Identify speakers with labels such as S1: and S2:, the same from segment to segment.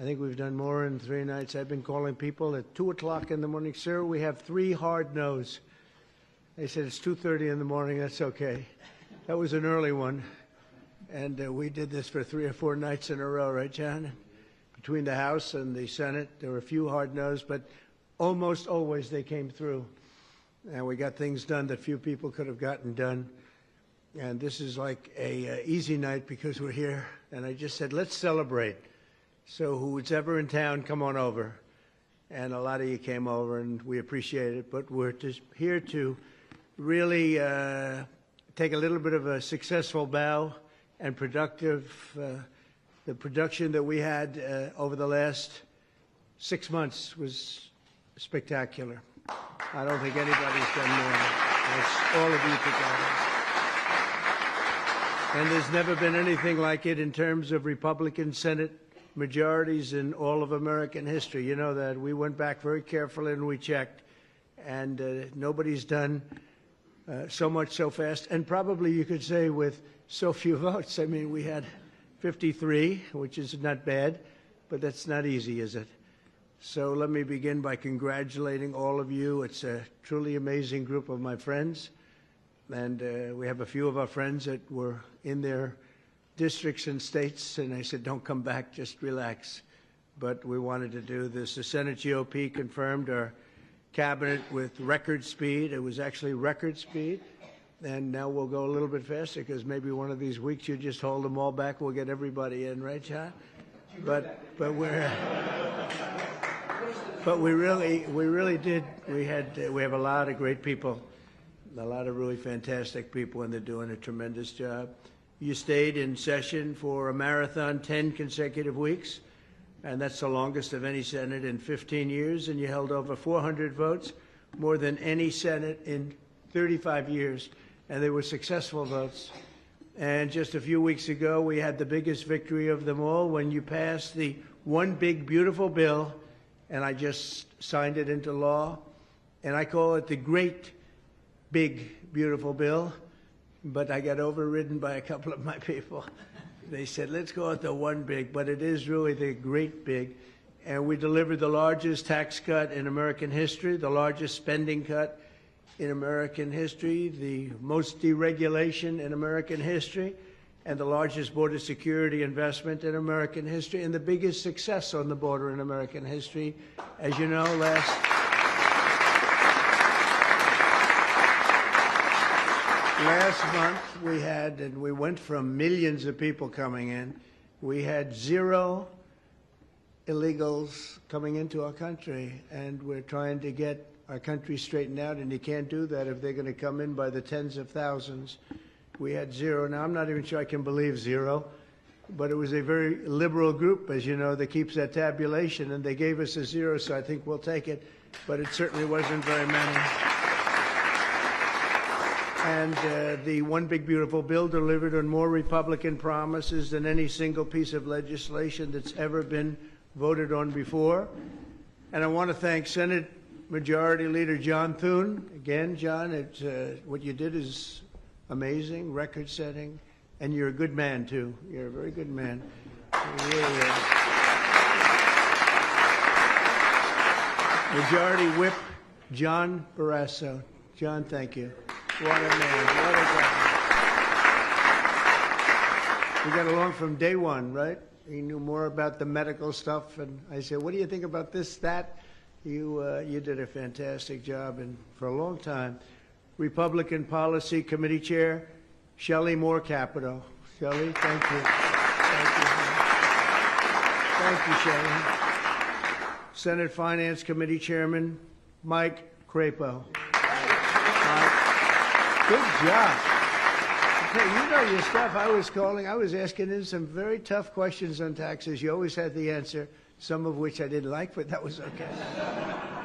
S1: I think we've done more in 3 nights. I've been calling people at 2 o'clock in the morning. Sir, we have 3 hard no's. They said it's 2:30 in the morning. That's okay. That was an early one. And we did this for 3 or 4 nights in a row, right, John? Between the House and the Senate, there were a few hard no's, but almost always they came through. And we got things done that few people could have gotten done. And this is like a easy night because we're here. And I just said, let's celebrate. So who's ever in town, come on over. And a lot of you came over, and we appreciate it. But we're just here to really take a little bit of a successful bow and productive. The production that we had over the last 6 months was spectacular. I don't think anybody's done more. That's all of you together. And there's never been anything like it in terms of Republican Senate majorities in all of American history. You know that. We went back very carefully and we checked. And nobody's done so much so fast. And probably you could say with so few votes. I mean, we had 53, which is not bad, but that's not easy, is it? So let me begin by congratulating all of you. It's a truly amazing group of my friends. And we have a few of our friends that were in their districts and states, and I said, don't come back, just relax. But we wanted to do this. The Senate GOP confirmed our cabinet with record speed. It was actually record speed. And now we'll go a little bit faster because maybe one of these weeks you just hold them all back. We'll get everybody in, right, John? But we really did. We have a lot of great people, a lot of really fantastic people, and they're doing a tremendous job. You stayed in session for a marathon 10 consecutive weeks, and that's the longest of any Senate in 15 years, and you held over 400 votes, more than any Senate in 35 years, and they were successful votes. And just a few weeks ago, we had the biggest victory of them all when you passed the one big, beautiful bill, and I just signed it into law, and I call it the great, big, beautiful bill, but I got overridden by a couple of my people. They said, let's call it the one big, but it is really the great big. And we delivered the largest tax cut in American history, the largest spending cut in American history, the most deregulation in American history, and the largest border security investment in American history, and the biggest success on the border in American history. As you know, last month we had, and we went from millions of people coming in, we had 0 illegals coming into our country, and we're trying to get our country straightened out, and you can't do that if they're going to come in by the tens of thousands. We had 0. Now, I'm not even sure I can believe 0, but it was a very liberal group, as you know, that keeps that tabulation, and they gave us a 0, so I think we'll take it, but it certainly wasn't very many. And the one big, beautiful bill delivered on more Republican promises than any single piece of legislation that's ever been voted on before. And I want to thank Senate Majority Leader John Thune. Again, John, what you did is amazing, record-setting, and you're a good man, too. You're a very good man. You really are. Majority Whip John Barrasso. John, thank you. What a man. What a guy. We got along from day one, right? He knew more about the medical stuff, and I said, what do you think about this, that? You did a fantastic job, and for a long time. Republican Policy Committee Chair, Shelley Moore Capito. Shelley, thank you. Thank you. Thank you, Shelley. Senate Finance Committee Chairman, Mike Crapo. Mike, good job. Okay, you know your stuff. I was asking him some very tough questions on taxes. You always had the answer, some of which I didn't like, but that was okay.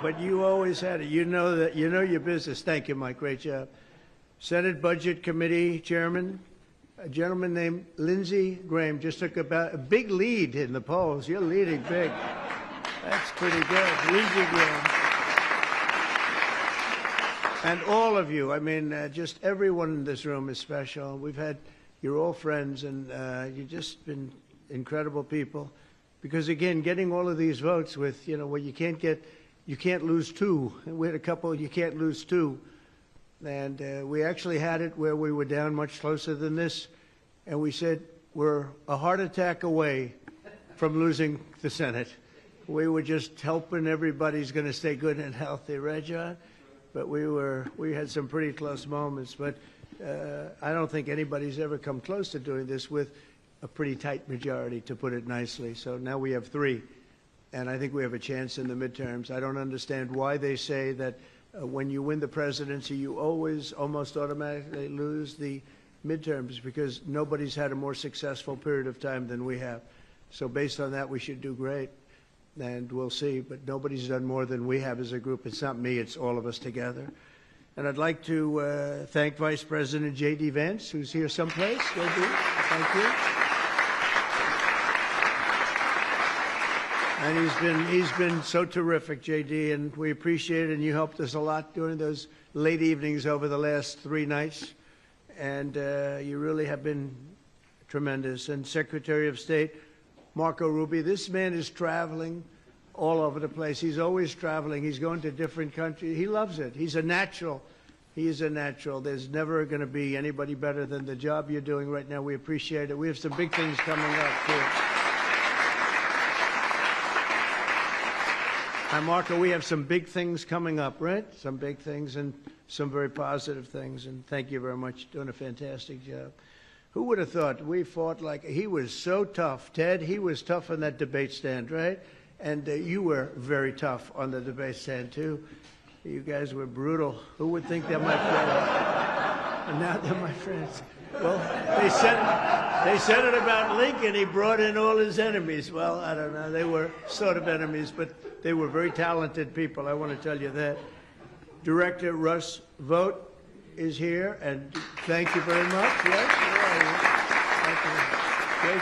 S1: But you always had it. You know that. You know your business. Thank you, Mike. Great job. Senate Budget Committee Chairman, a gentleman named Lindsey Graham, just took about a big lead in the polls. You're leading big. That's pretty good. Lindsey Graham. And all of you. I mean, just everyone in this room is special. You're all friends, and you've just been incredible people. because again, getting all of these votes with, well, you can't lose two. We had a couple, you can't lose two. And we actually had it where we were down much closer than this. And we said, we're a heart attack away from losing the Senate. We were just hoping everybody's going to stay good and healthy, right, John? But we had some pretty close moments. But I don't think anybody's ever come close to doing this with a pretty tight majority, to put it nicely. So now we have three, and I think we have a chance in the midterms. I don't understand why they say that when you win the presidency, you always almost automatically lose the midterms, because nobody's had a more successful period of time than we have. So based on that, we should do great, and we'll see. But nobody's done more than we have as a group. It's not me, it's all of us together. And I'd like to thank Vice President J.D. Vance, who's here someplace. J.D., thank you. And he's been so terrific, J.D., and we appreciate it, and you helped us a lot during those late evenings over the last 3 nights. And you really have been tremendous. And Secretary of State Marco Rubio, this man is traveling all over the place. He's always traveling. He's going to different countries. He loves it. He's a natural. He is a natural. There's never going to be anybody better than the job you're doing right now. We appreciate it. We have some big things coming up, too. And Marco, we have some big things coming up, right? Some big things and some very positive things. And thank you very much. Doing a fantastic job. Who would have thought we fought like he was so tough, Ted? He was tough on that debate stand, right? And you were very tough on the debate stand, too. You guys were brutal. Who would think they're my friends? And now they're my friends. Well, they said it about Lincoln. He brought in all his enemies. Well, I don't know. They were sort of enemies, but they were very talented people. I want to tell you that. Director Russ Vogt is here, and thank you very much. Yes, thank you.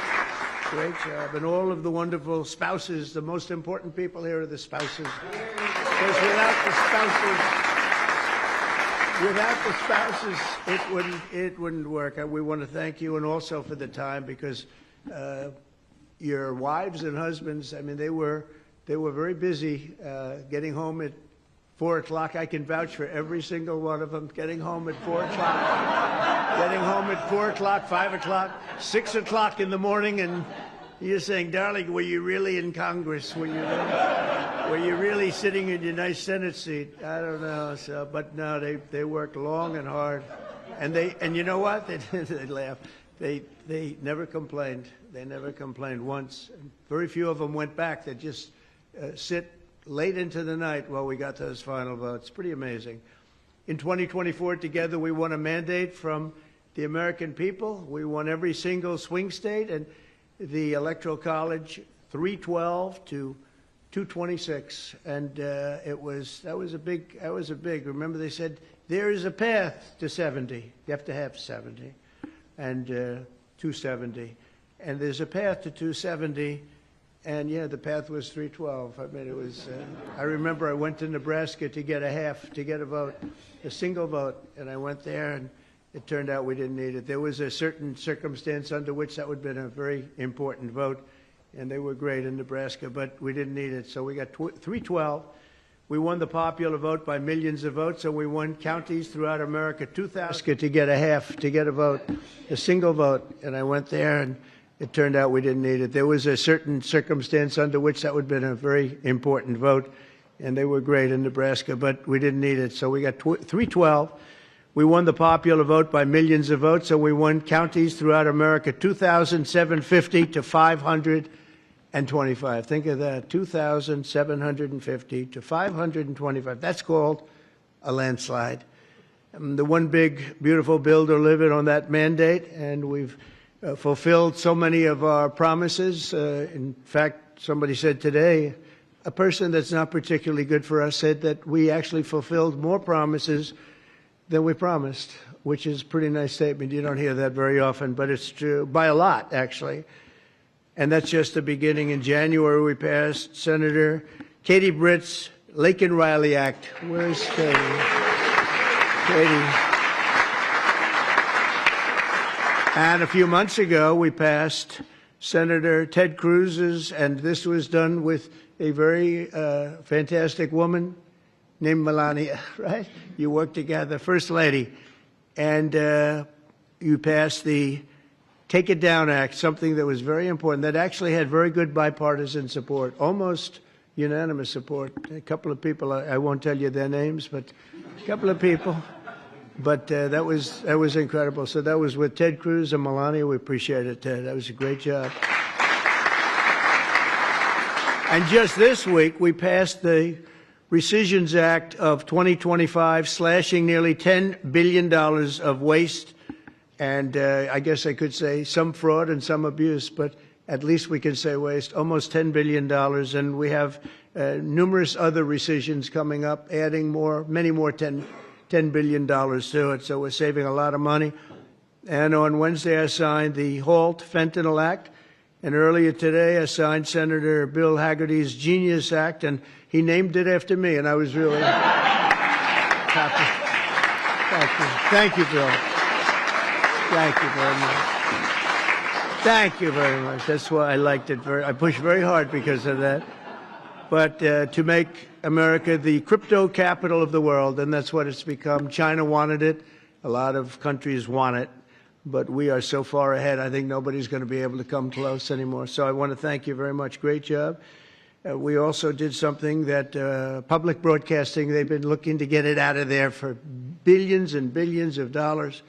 S1: Great job. And all of the wonderful spouses, the most important people here are the spouses. Because without the spouses, it wouldn't work. We want to thank you, and also for the time, because your wives and husbands, I mean, they were very busy getting home at 4 o'clock. I can vouch for every single one of them. Getting home at 4 o'clock, getting home at 4 o'clock, 5 o'clock, 6 o'clock in the morning, and you're saying, darling, were you really in Congress? Were you really sitting in your nice Senate seat? I don't know. So, but no, they worked long and hard, and you know what? They laugh. They never complained. They never complained once. Very few of them went back. They just sit late into the night while we got those final votes. Pretty amazing. In 2024, together, we won a mandate from the American people. We won every single swing state, and the Electoral College, 312 to 226, and that was a big. Remember, they said there is a path to 70. You have to have 70, and 270, and there's a path to 270. And yeah, the path was 312. I mean, it was. I remember I went to Nebraska to get a vote, a single vote, and I went there, and it turned out we didn't need it. There was a certain circumstance under which that would have been a very important vote, and they were great in Nebraska, but we didn't need it. So we got 312. We won the popular vote by millions of votes, and we won counties throughout America, 2,000 to get a vote, a single vote, and I went there, and it turned out we didn't need it. There was a certain circumstance under which that would have been a very important vote, and they were great in Nebraska, but we didn't need it. So we got 312. We won the popular vote by millions of votes, and we won counties throughout America, 2,750 to 525. Think of that, 2,750 to 525. That's called a landslide. The one big, beautiful bill delivered on that mandate, and we've fulfilled so many of our promises. In fact, somebody said today, a person that's not particularly good for us said that we actually fulfilled more promises than we promised, which is a pretty nice statement. You don't hear that very often, but it's true, by a lot, actually. And that's just the beginning. In January, we passed Senator Katie Britt's Laken-Riley Act. Where's Katie? Katie. And a few months ago, we passed Senator Ted Cruz's, and this was done with a very fantastic woman named Melania, right? You worked together, First Lady, and you passed the Take It Down Act, something that was very important, that actually had very good bipartisan support, almost unanimous support. A couple of people, I won't tell you their names, but a couple of people. But that was incredible. So that was with Ted Cruz and Melania. We appreciate it, Ted. That was a great job. And just this week, we passed the Rescissions Act of 2025, slashing nearly $10 billion of waste. And I guess I could say some fraud and some abuse, but at least we can say waste, almost $10 billion. And we have numerous other rescissions coming up, adding more, many more $10 billion to it. So we're saving a lot of money. And on Wednesday, I signed the HALT Fentanyl Act. And earlier today, I signed Senator Bill Hagerty's Genius Act, and he named it after me, and I was really happy. Thank you. Thank you, Bill. Thank you very much. Thank you very much. That's why I liked it. I pushed very hard because of that. But to make America the crypto capital of the world, and that's what it's become. China wanted it. A lot of countries want it. But we are so far ahead, I think nobody's going to be able to come close anymore. So I want to thank you very much. Great job. We also did something that public broadcasting, they've been looking to get it out of there for billions and billions of dollars,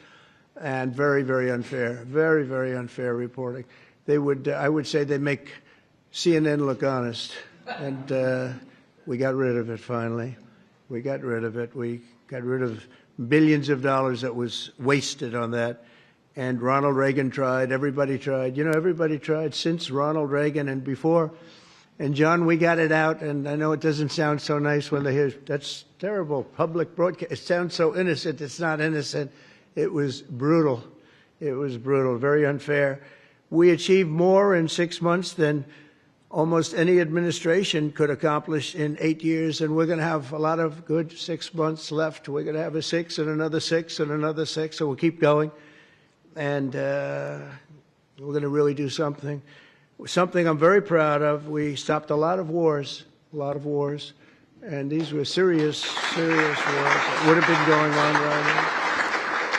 S1: and very, very unfair, very, very unfair reporting. They would, I would say they make CNN look honest. And we got rid of it finally. We got rid of it. We got rid of billions of dollars that was wasted on that. And Ronald Reagan tried. Everybody tried. You know, everybody tried since Ronald Reagan and before. And, John, we got it out. And I know it doesn't sound so nice when they hear, that's terrible, public broadcast. It sounds so innocent. It's not innocent. It was brutal. It was brutal, very unfair. We achieved more in 6 months than almost any administration could accomplish in 8 years, and we're going to have a lot of good 6 months left. We're going to have a 6 and another 6 and another 6, so we'll keep going. And we're going to really do something. Something I'm very proud of. We stopped a lot of wars, and these were serious, serious wars that would have been going on right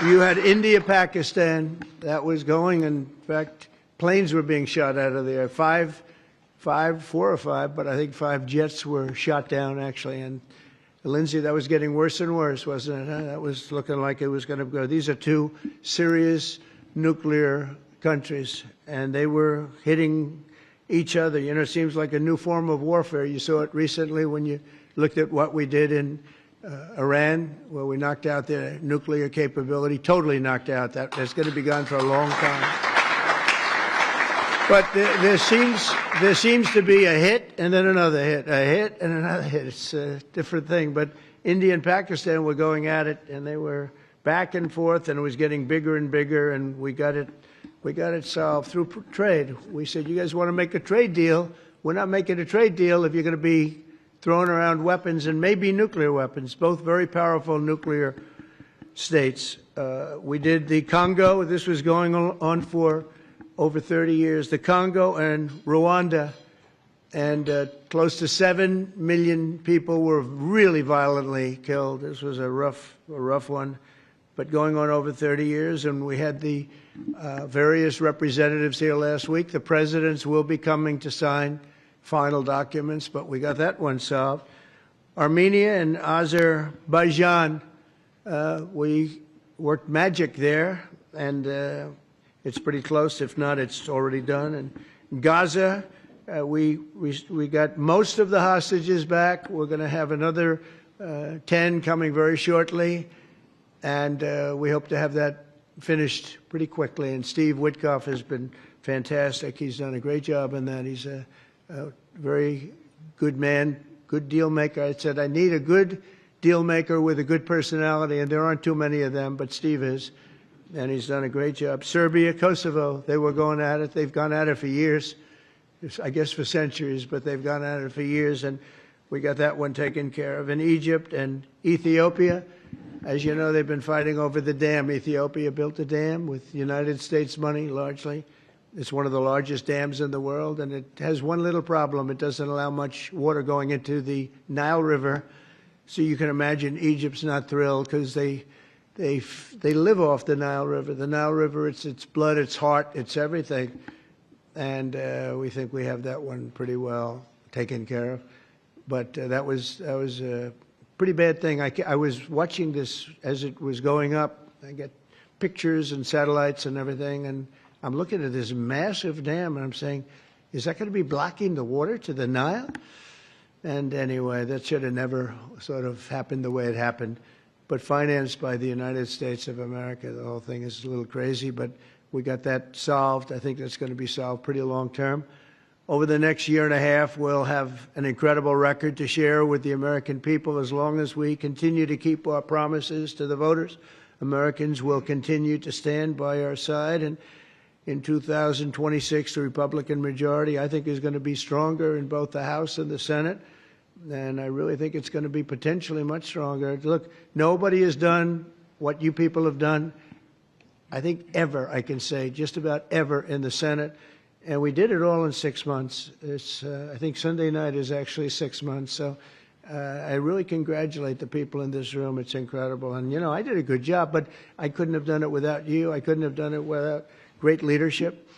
S1: now. You had India, Pakistan, that was going. In fact, planes were being shot out of there. Four or five, but I think 5 jets were shot down, actually. And Lindsay, that was getting worse and worse, wasn't it? Huh? That was looking like it was going to go. These are 2 serious nuclear countries, and they were hitting each other. You know, it seems like a new form of warfare. You saw it recently when you looked at what we did in Iran, where we knocked out their nuclear capability, totally knocked out. That's going to be gone for a long time. But there seems to be a hit and then another hit, a hit and another hit. It's a different thing. But India and Pakistan were going at it, and they were back and forth, and it was getting bigger and bigger, and we got it solved through trade. We said, you guys want to make a trade deal? We're not making a trade deal if you're going to be throwing around weapons, and maybe nuclear weapons, both very powerful nuclear states. We did the Congo. This was going on for over 30 years, the Congo and Rwanda, and close to 7 million people were really violently killed. This was a rough one, but going on over 30 years, and we had the various representatives here last week. The presidents will be coming to sign final documents, but we got that one solved. Armenia and Azerbaijan, we worked magic there, and it's pretty close. If not, it's already done. And Gaza, we got most of the hostages back. We're going to have another 10 coming very shortly, and we hope to have that finished pretty quickly. And Steve Witkoff has been fantastic. He's done a great job in that. He's a very good man, good deal maker. I said, I need a good deal maker with a good personality, and there aren't too many of them, but Steve is. And he's done a great job. Serbia, Kosovo, they were going at it. They've gone at it for years, I guess for centuries, but they've gone at it for years, and we got that one taken care of. In Egypt and Ethiopia, as you know, they've been fighting over the dam. Ethiopia built a dam with United States money, largely, It's one of the largest dams in the world, and it has one little problem. It doesn't allow much water going into the Nile River. So you can imagine Egypt's not thrilled because they live off the Nile River. The Nile River, it's blood, it's heart, it's everything. And we think we have that one pretty well taken care of. But that was a pretty bad thing. I was watching this as it was going up. I get pictures and satellites and everything, and I'm looking at this massive dam, and I'm saying, is that going to be blocking the water to the Nile? And anyway, that should have never sort of happened the way it happened. But financed by the United States of America, the whole thing is a little crazy, but we got that solved. I think that's going to be solved pretty long term. Over the next year and a half, we'll have an incredible record to share with the American people as long as we continue to keep our promises to the voters. Americans will continue to stand by our side, and in 2026, the Republican majority, I think, is going to be stronger in both the House and the Senate, and I really think it's going to be potentially much stronger. Look, nobody has done what you people have done, I think, ever, I can say, just about ever in the Senate, and we did it all in 6 months. I think Sunday night is actually 6 months, so I really congratulate the people in this room. It's incredible. And, you know, I did a good job, but I couldn't have done it without you. I couldn't have done it without great leadership.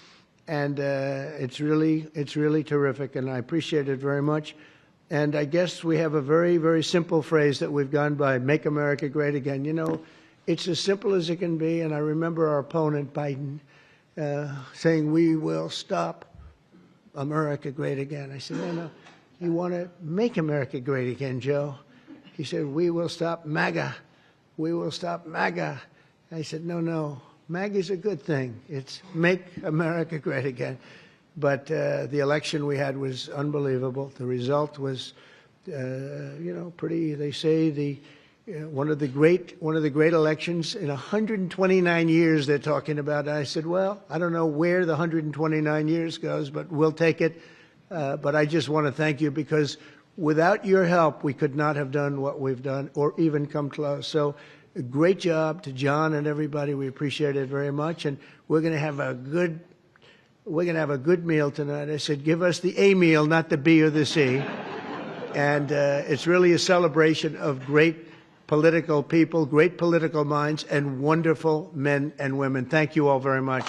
S1: And it's really terrific, and I appreciate it very much. And I guess we have a very, very simple phrase that we've gone by, make America great again. You know, it's as simple as it can be. And I remember our opponent, Biden, saying, we will stop America great again. I said, no. You want to make America great again, Joe? He said, we will stop MAGA. We will stop MAGA. I said, no. MAGA is a good thing. It's make America great again. But the election we had was unbelievable. The result was, pretty. They say one of the great elections in 129 years. They're talking about. And I said, well, I don't know where the 129 years goes, but we'll take it. But I just want to thank you, because without your help, we could not have done what we've done or even come close. So great job to John and everybody. We appreciate it very much. And we're going to have a good meal tonight. I said, give us the A meal, not the B or the C. And it's really a celebration of great political people, great political minds, and wonderful men and women. Thank you all very much.